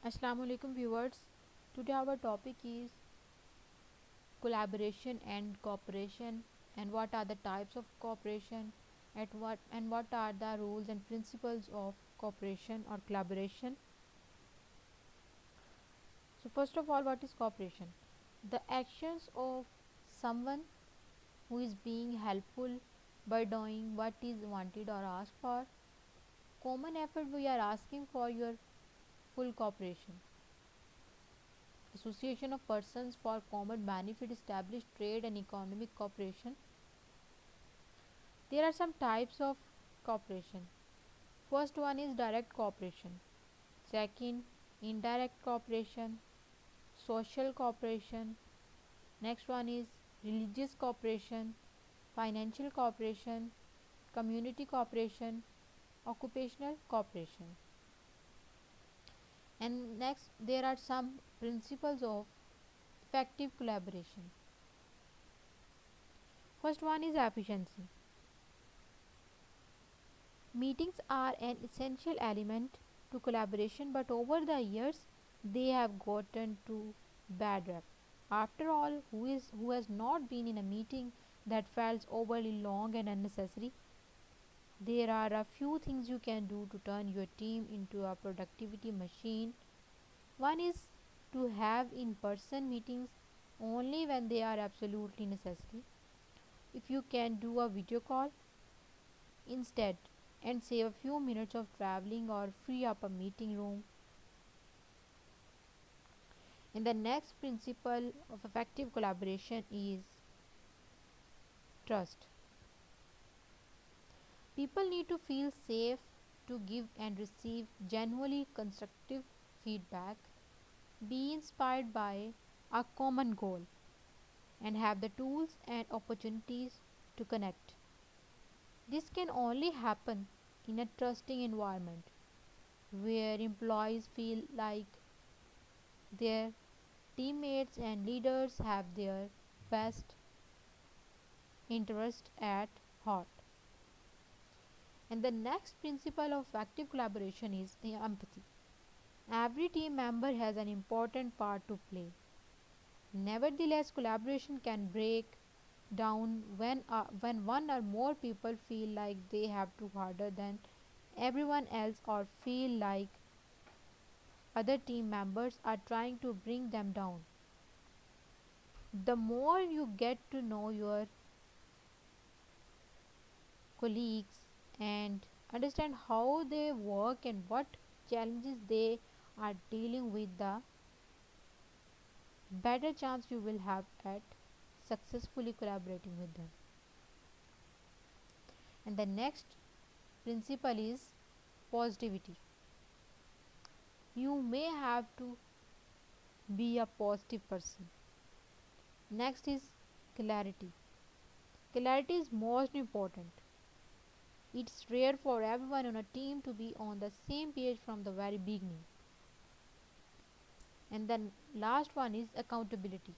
Assalamu alaikum viewers. Today our topic is collaboration and cooperation, and what are the types of cooperation, and what are the rules and principles of cooperation or collaboration. So first of all, what is cooperation? The actions of someone who is being helpful by doing what is wanted or asked for. Common effort, we are asking for your full cooperation. Association of persons for common benefit establish trade and economic cooperation. There are some types of cooperation. First one is direct cooperation. Second, indirect cooperation, social cooperation. Next one is religious cooperation, financial cooperation, community cooperation, occupational cooperation. And next, there are some principles of effective collaboration. First one is efficiency. Meetings are an essential element to collaboration, but over the years they have gotten to bad rep. After all, who has not been in a meeting that felt overly long and unnecessary? There are a few things you can do to turn your team into a productivity machine. One is to have in-person meetings only when they are absolutely necessary. If you can do a video call instead and save a few minutes of traveling or free up a meeting room. And the next principle of effective collaboration is trust. People need to feel safe to give and receive genuinely constructive feedback, be inspired by a common goal, and have the tools and opportunities to connect. This can only happen in a trusting environment where employees feel like their teammates and leaders have their best interest at heart. And the next principle of active collaboration is the empathy. Every team member has an important part to play. Nevertheless, collaboration can break down when one or more people feel like they have to harder than everyone else, or feel like other team members are trying to bring them down. The more you get to know your colleagues and understand how they work and what challenges they are dealing with, the better chance you will have at successfully collaborating with them. And the next principle is positivity. You may have to be a positive person. Next is clarity. Clarity is most important. It's rare for everyone on a team to be on the same page from the very beginning. And then last one is accountability.